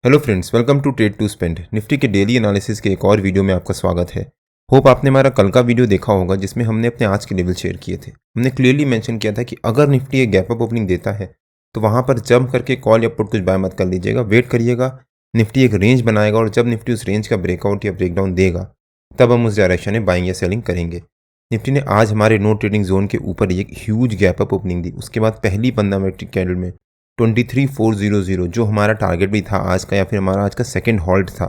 Hello friends, welcome to trade to spend. Nifty के daily analysis के एक और वीडियो में आपका स्वागत है। होप आपने हमारा कल का वीडियो देखा होगा जिसमें हमने अपने आज के लेवल शेयर किए थे। हमने क्लियरली मेंशन किया था कि अगर निफ्टी एक गैप अप ओपनिंग देता है तो वहां पर जंप करके कॉल या पुट कुछ बाय मत कर लीजिएगा, वेट करिएगा। निफ्टी एक रेंज बनाएगा और जब निफ्टी उस रेंज का ब्रेकआउट या ब्रेकडाउन देगा तब हम उस डायरेक्शन में बाइंग या सेलिंग करेंगे। निफ्टी ने आज हमारे नो ट्रेडिंग जोन के ऊपर एक ह्यूज गैप अप ओपनिंग दी। उसके बाद पहली 15 मिनट कैंडल में 23,400 जो हमारा टारगेट भी था आज का, या फिर हमारा आज का सेकंड हॉल्ट था,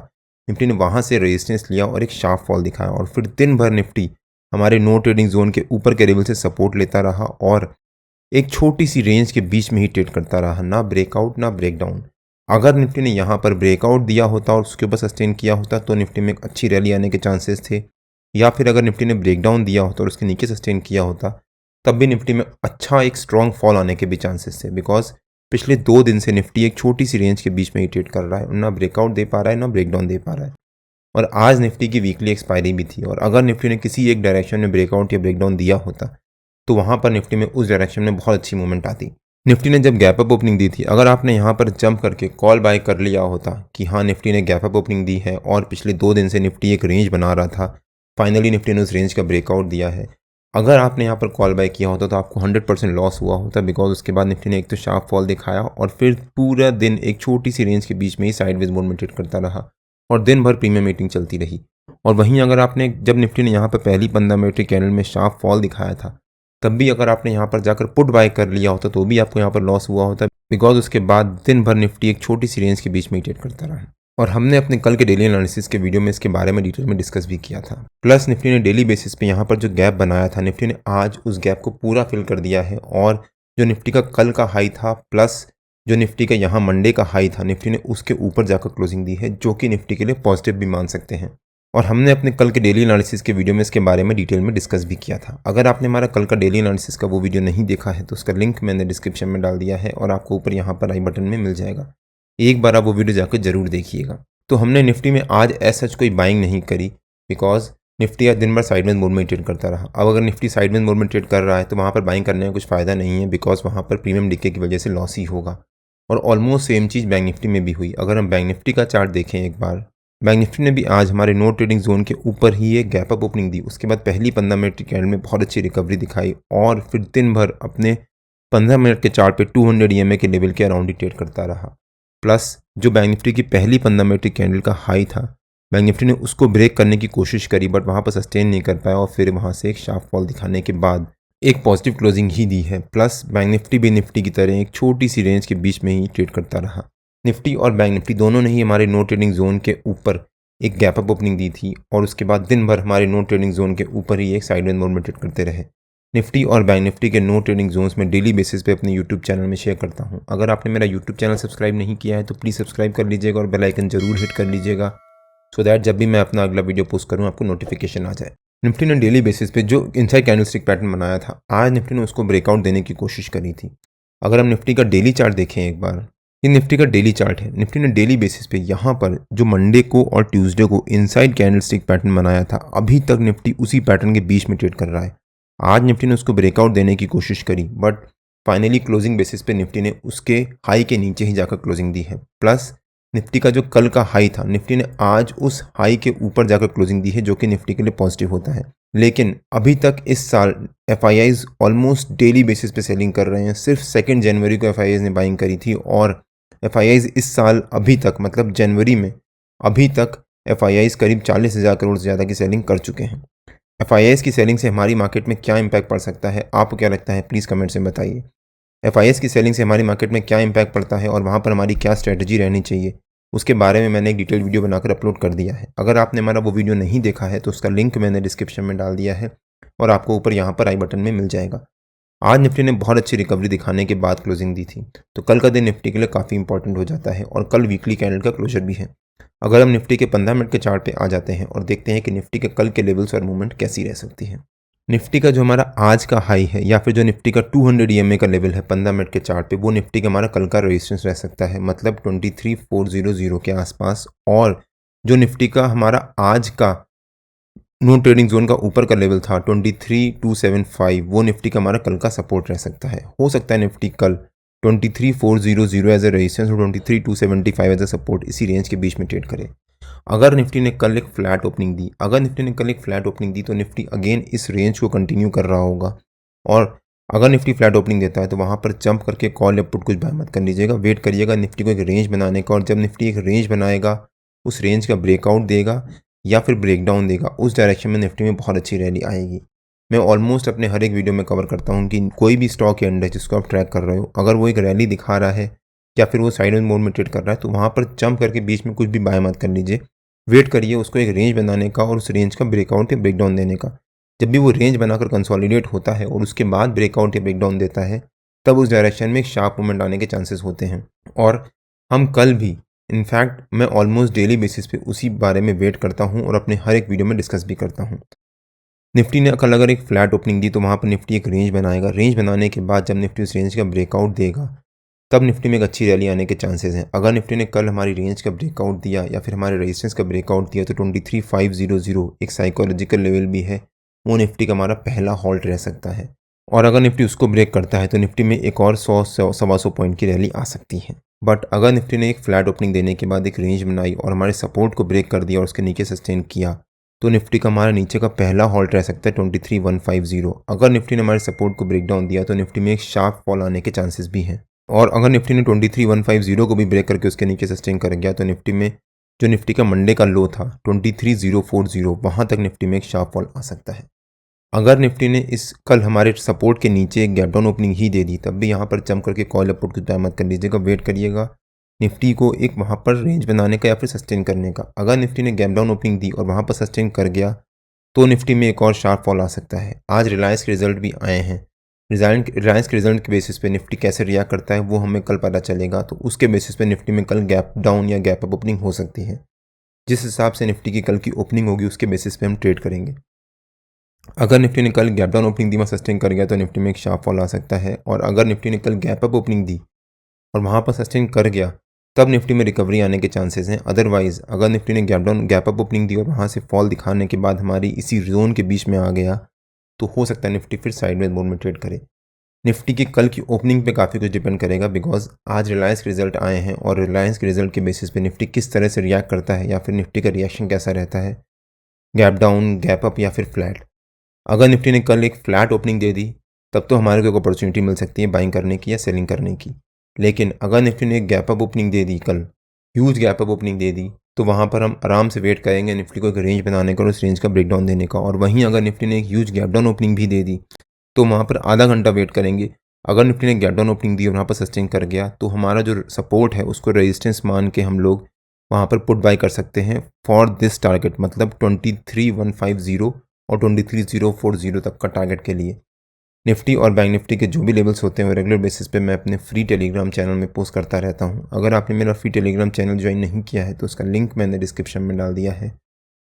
निफ्टी ने वहाँ से रेजिस्टेंस लिया और एक शार्प फॉल दिखाया। और फिर दिन भर निफ्टी हमारे नो ट्रेडिंग जोन के ऊपर के लेवल से सपोर्ट लेता रहा और एक छोटी सी रेंज के बीच में ही ट्रेड करता रहा, ना ब्रेकआउट ना ब्रेकडाउन। अगर निफ्टी ने यहाँ पर ब्रेकआउट दिया होता और उसके ऊपर सस्टेन किया होता तो निफ्टी में एक अच्छी रैली आने के चांसेस थे, या फिर अगर निफ्टी ने ब्रेकडाउन दिया होता और उसके नीचे सस्टेन किया होता तब भी निफ्टी में अच्छा एक स्ट्रॉन्ग फॉल आने के भी चांसेस थे। बिकॉज पिछले 2 दिन से निफ्टी एक छोटी सी रेंज के बीच में ही ट्रेड कर रहा है, ना ब्रेकआउट दे पा रहा है ना ब्रेकडाउन दे पा रहा है। और आज निफ्टी की वीकली एक्सपायरी भी थी, और अगर निफ्टी ने किसी एक डायरेक्शन में ब्रेकआउट या ब्रेकडाउन दिया होता तो वहाँ पर निफ्टी में उस डायरेक्शन में बहुत अच्छी मूवमेंट आती। निफ्टी ने जब गैप अप ओपनिंग दी थी, अगर आपने यहाँ पर जंप करके कॉल बाय कर लिया होता कि हाँ निफ्टी ने गैप अप ओपनिंग दी है और पिछले 2 दिन से निफ्टी एक रेंज बना रहा था, फाइनली निफ्टी ने उस रेंज का ब्रेकआउट दिया है, अगर आपने यहाँ पर कॉल बाय किया होता तो आपको 100% लॉस हुआ होता। बिकॉज उसके बाद निफ्टी ने एक तो शार्प फॉल दिखाया और फिर पूरा दिन एक छोटी सी रेंज के बीच में ही साइडवेज मोड में ट्रेड करता रहा और दिन भर प्रीमियम मीटिंग चलती रही। और वहीं अगर आपने जब निफ्टी ने यहाँ पर पहली 15 मिनट कैंडल में शार्प फॉल दिखाया था तब भी अगर आपने यहाँ पर जाकर पुट बाय कर लिया होता तो भी आपको यहाँ पर लॉस हुआ होता। बिकॉज उसके बाद दिन भर निफ्टी एक छोटी सी रेंज के बीच में ही ट्रेड करता रहा। और हमने अपने कल के डेली एनालिसिस के वीडियो में इसके बारे में डिटेल में डिस्कस भी किया था। प्लस निफ्टी ने डेली बेसिस पे यहाँ पर जो गैप बनाया था, निफ्टी ने आज उस गैप को पूरा फिल कर दिया है। और जो निफ्टी का कल का हाई था प्लस जो निफ्टी का यहाँ मंडे का हाई था, निफ्टी ने उसके ऊपर जाकर क्लोजिंग दी है, जो कि निफ्टी के लिए पॉजिटिव भी मान सकते हैं। और हमने अपने कल के डेली एनालिसिस के वीडियो में इसके बारे में डिटेल में डिस्कस भी किया था। अगर आपने हमारा कल का डेली एनालिसिस का वो वीडियो नहीं देखा है तो उसका लिंक मैंने डिस्क्रिप्शन में डाल दिया है और आपको ऊपर यहाँ पर आई बटन में मिल जाएगा। एक बार आप वो वीडियो जाकर जरूर देखिएगा। तो हमने निफ्टी में आज ऐसा कोई बाइंग नहीं करी, बिकॉज निफ्टी आज दिन भर साइडवेज मोड में ट्रेड करता रहा। अब अगर निफ्टी साइडवेज मोड में ट्रेड कर रहा है तो वहाँ पर बाइंग करने में कुछ फ़ायदा नहीं है, बिकॉज वहाँ पर प्रीमियम डिके की वजह से लॉस ही होगा। और ऑलमोस्ट सेम चीज़ बैंक निफ्टी में भी हुई। अगर हम बैंक निफ्टी का चार्ट देखें एक बार, बैंक निफ्टी ने भी आज हमारे नो ट्रेडिंग जोन के ऊपर ही एक गैप अप ओपनिंग दी। उसके बाद पहली 15 मिनट की कैंडल में बहुत अच्छी रिकवरी दिखाई और फिर दिन भर अपने 15 मिनट के चार्ट पे 200 EMA के लेवल के अराउंड ही ट्रेड करता रहा। प्लस जो बैंक निफ्टी की पहली 15 मिनट की कैंडल का हाई था, बैंक निफ्टी ने उसको ब्रेक करने की कोशिश करी बट वहाँ पर सस्टेन नहीं कर पाया और फिर वहाँ से एक शार्प फॉल दिखाने के बाद एक पॉजिटिव क्लोजिंग ही दी है। प्लस बैंक निफ्टी भी निफ्टी की तरह एक छोटी सी रेंज के बीच में ही ट्रेड करता रहा। निफ्टी और बैंक निफ्टी दोनों ने ही हमारे नो ट्रेडिंग जोन के ऊपर एक गैप अप ओपनिंग दी थी और उसके बाद दिन भर हमारे नो ट्रेडिंग जोन के ऊपर ही एक साइडवेज मोड में ट्रेड करते रहे। निफ्टी और बैंक निफ्टी के नो ट्रेडिंग जोन्स में डेली बेसिस पे अपने यूट्यूब चैनल में शेयर करता हूं। अगर आपने मेरा यूट्यूब चैनल सब्सक्राइब नहीं किया है तो प्लीज़ सब्सक्राइब कर लीजिएगा और बेल आइकन जरूर हिट कर लीजिएगा, सो दैट जब भी मैं अपना अगला वीडियो पोस्ट करूं आपको नोटिफिकेशन आ जाए। निफ्टी ने डेली बेसिस पे जो इनसाइड कैंडलस्टिक पैटर्न बनाया था, आज निफ्टी ने उसको ब्रेकआउट देने की कोशिश करी थी। अगर हम निफ्टी का डेली चार्ट देखें एक बार, ये निफ्टी का डेली चार्ट है। निफ्टी ने डेली बेसिस पे यहाँ पर जो मंडे को और ट्यूसडे को इनसाइड कैंडलस्टिक पैटर्न बनाया था, अभी तक निफ्टी उसी पैटर्न के बीच में ट्रेड कर रहा है। आज निफ्टी ने उसको ब्रेकआउट देने की कोशिश करी बट फाइनली क्लोजिंग बेसिस पे निफ्टी ने उसके हाई के नीचे ही जाकर क्लोजिंग दी है। प्लस निफ्टी का जो कल का हाई था, निफ्टी ने आज उस हाई के ऊपर जाकर क्लोजिंग दी है, जो कि निफ्टी के लिए पॉजिटिव होता है। लेकिन अभी तक इस साल FIIs ऑलमोस्ट डेली बेसिस पे सेलिंग कर रहे हैं। सिर्फ 2 जनवरी को FIIs ने बाइंग करी थी और FIIs इस साल अभी तक, मतलब जनवरी में अभी तक FIIs करीब 40,000 करोड़ से ज़्यादा की सेलिंग कर चुके हैं। FIIs की सेलिंग से हमारी मार्केट में क्या इम्पैक्ट पड़ सकता है, आपको क्या लगता है, प्लीज़ कमेंट से बताइए। FIIs की सेलिंग से हमारी मार्केट में क्या इम्पैक्ट पड़ता है और वहाँ पर हमारी क्या स्ट्रैटेजी रहनी चाहिए, उसके बारे में मैंने एक डिटेल वीडियो बनाकर अपलोड कर दिया है। अगर आपने हमारा वो वीडियो नहीं देखा है तो उसका लिंक मैंने डिस्क्रिप्शन में डाल दिया है और आपको ऊपर यहाँ पर आई बटन में मिल जाएगा। आज निफ्टी ने बहुत अच्छी रिकवरी दिखाने के बाद क्लोजिंग दी थी, तो कल का दिन निफ्टी के लिए काफ़ी इंपॉर्टेंट हो जाता है और कल वीकली कैंडल का क्लोजर भी है। अगर हम निफ्टी के 15 मिनट के चार्ट पे आ जाते हैं और देखते हैं कि निफ्टी के कल के लेवल्स और मूवमेंट कैसी रह सकती है। निफ्टी का जो हमारा आज का हाई है या फिर जो निफ्टी का 200 EMA का लेवल है 15 मिनट के चार्ट पे, वो निफ्टी का हमारा कल का रेजिस्टेंस रह सकता है, मतलब 23,400 के आसपास। और जो निफ्टी का हमारा आज का नो ट्रेडिंग जोन का ऊपर का लेवल था 23,275, वो निफ्टी का हमारा कल का सपोर्ट रह सकता है। हो सकता है निफ्टी कल 23,400 एज ए रेजिस्टेंस और 23,275 एज ए सपोर्ट, इसी रेंज के बीच में ट्रेड करे। अगर निफ्टी ने कल एक फ्लैट ओपनिंग दी, तो निफ्टी अगेन इस रेंज को कंटिन्यू कर रहा होगा। और अगर निफ्टी फ्लैट ओपनिंग देता है तो वहाँ पर जंप करके कॉल या पुट कुछ बाय मत कर लीजिएगा, वेट करिएगा निफ्टी को एक रेंज बनाने का। और जब निफ्टी एक रेंज बनाएगा, उस रेंज का ब्रेकआउट देगा या फिर ब्रेकडाउन देगा, उस डायरेक्शन में निफ्टी में बहुत अच्छी रैली आएगी। मैं ऑलमोस्ट अपने हर एक वीडियो में कवर करता हूँ कि कोई भी स्टॉक या इंडेक्स जिसको आप ट्रैक कर रहे हो, अगर वो एक रैली दिखा रहा है या फिर वो साइड मोड में ट्रेड कर रहा है, तो वहाँ पर जंप करके बीच में कुछ भी बाय मत कर लीजिए, वेट करिए उसको एक रेंज बनाने का और उस रेंज का ब्रेकआउट या ब्रेकडाउन देने का। जब भी वो रेंज बनाकर कंसोलिडेट होता है और उसके बाद ब्रेकआउट या ब्रेकडाउन देता है, तब उस डायरेक्शन में एक शार्प मूवमेंट आने के चांसेस होते हैं। और हम कल भी, इनफैक्ट मैं ऑलमोस्ट डेली बेसिस पे उसी बारे में वेट करता हूँ और अपने हर एक वीडियो में डिस्कस भी करता हूँ। निफ्टी ने कल अगर एक फ्लैट ओपनिंग दी तो वहाँ पर निफ्टी एक रेंज बनाएगा, रेंज बनाने के बाद जब निफ्टी उस रेंज का ब्रेकआउट देगा, तब निफ्टी में एक अच्छी रैली आने के चांसेस हैं। अगर निफ्टी ने कल हमारी रेंज का ब्रेकआउट दिया या फिर हमारे रेजिस्टेंस का ब्रेकआउट दिया, तो 23,500 एक साइकोलॉजिकल लेवल भी है, वो निफ्टी का हमारा पहला हॉल्ट रह सकता है। और अगर निफ्टी उसको ब्रेक करता है तो निफ्टी में एक और 100-125 पॉइंट की रैली आ सकती है। बट अगर निफ्टी ने एक फ्लैट ओपनिंग देने के बाद एक रेंज बनाई और हमारे सपोर्ट को ब्रेक कर दिया और उसके नीचे सस्टेन किया, तो निफ्टी का हमारा नीचे का पहला हॉल्ट रह सकता है 23,150। अगर निफ्टी ने हमारे सपोर्ट को ब्रेक डाउन दिया तो निफ्टी में एक शार्प फॉल आने के चांसेस भी हैं। और अगर निफ्टी ने 23,150 को भी ब्रेक करके उसके नीचे सस्टेन कर गया, तो निफ्टी में जो निफ्टी का मंडे का लो था 23,040, वहाँ तक निफ्टी में एक शार्प फॉल आ सकता है। अगर निफ्टी ने इस कल हमारे सपोर्ट के नीचे एक गैप डाउन ओपनिंग ही दे दी, तब भी यहाँ पर जंप करके कॉल अप पुट की टाइम मत कर लीजिएगा, वेट करिएगा निफ्टी को एक वहाँ पर रेंज बनाने का या फिर सस्टेन करने का। अगर निफ्टी ने गैप डाउन ओपनिंग दी और वहाँ पर सस्टेन कर गया, तो निफ्टी में एक और शार्प फॉल आ सकता है। आज रिलायंस के रिजल्ट भी आए हैं, रिलायंस के रिजल्ट के बेसिस पे निफ्टी कैसे रिएक्ट करता है वो हमें कल पता चलेगा, तो उसके बेसिस पे निफ्टी में कल गैप डाउन या गैप अप ओपनिंग हो सकती है। जिस हिसाब से निफ्टी की कल की ओपनिंग होगी उसके बेसिस पे हम ट्रेड करेंगे। अगर निफ्टी ने कल गैप डाउन ओपनिंग दी, वहाँ सस्टेन कर गया, तो निफ्टी में एक शार्प फॉल आ सकता है। और अगर निफ्टी ने कल गैप अप ओपनिंग दी और वहाँ पर सस्टेन कर गया, तब निफ्टी में रिकवरी आने के चांसेस हैं। अदरवाइज अगर निफ्टी ने गैप अप ओपनिंग दी और वहाँ से फॉल दिखाने के बाद हमारी इसी जोन के बीच में आ गया, तो हो सकता है निफ्टी फिर साइडवेज मोड में ट्रेड करे। निफ्टी की कल की ओपनिंग पे काफ़ी कुछ डिपेंड करेगा, बिकॉज आज रिलायंस के रिजल्ट आए हैं और रिलायंस के रिजल्ट के बेसिस पे निफ्टी किस तरह से रिएक्ट करता है या फिर निफ्टी का रिएक्शन कैसा रहता है, गैप डाउन, गैप अप या फिर फ्लैट। अगर निफ्टी ने कल एक फ्लैट ओपनिंग दे दी, तब तो हमारे को एक अपॉर्चुनिटी मिल सकती है बाइंग करने की या सेलिंग करने की। लेकिन अगर निफ्टी ने एक गैप अप ओपनिंग दे दी, कल ह्यूज गैप अप ओपनिंग दे दी, तो वहाँ पर हम आराम से वेट करेंगे निफ्टी को एक रेंज बनाने का और उस रेंज का ब्रेकडाउन देने का। और वहीं अगर निफ्टी ने एक ह्यूज गैप डाउन ओपनिंग भी दे दी, तो वहाँ पर आधा घंटा वेट करेंगे। अगर निफ्टी ने गैप डाउन ओपनिंग दी और वहाँ पर सस्टेन कर गया, तो हमारा जो सपोर्ट है उसको रेजिस्टेंस मान के हम लोग वहाँ पर पुट बाई कर सकते हैं फॉर दिस टारगेट, मतलब 23,150 और 23,040 तक का टारगेट के लिए। निफ्टी और बैंक निफ्टी के जो भी लेवल्स होते हैं वो रेगुलर बेसिस पे मैं अपने फ्री टेलीग्राम चैनल में पोस्ट करता रहता हूँ। अगर आपने मेरा फ्री टेलीग्राम चैनल ज्वाइन नहीं किया है तो उसका लिंक मैंने डिस्क्रिप्शन में डाल दिया है,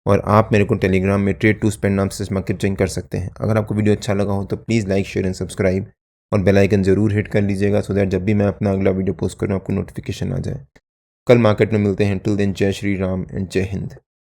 और आप मेरे को टेलीग्राम में ट्रेड टू स्पेंड नाम से मार्केट ज्वाइन कर सकते हैं। अगर आपको वीडियो अच्छा लगा हो तो please like, share and subscribe और बेल आइकन ज़रूर हिट कर लीजिएगा, सो दैट जब भी मैं अपना अगला वीडियो पोस्ट करूँ आपको नोटिफिकेशन आ जाए। कल मार्केट में मिलते हैं, टिल देन जय श्री राम एंड जय हिंद।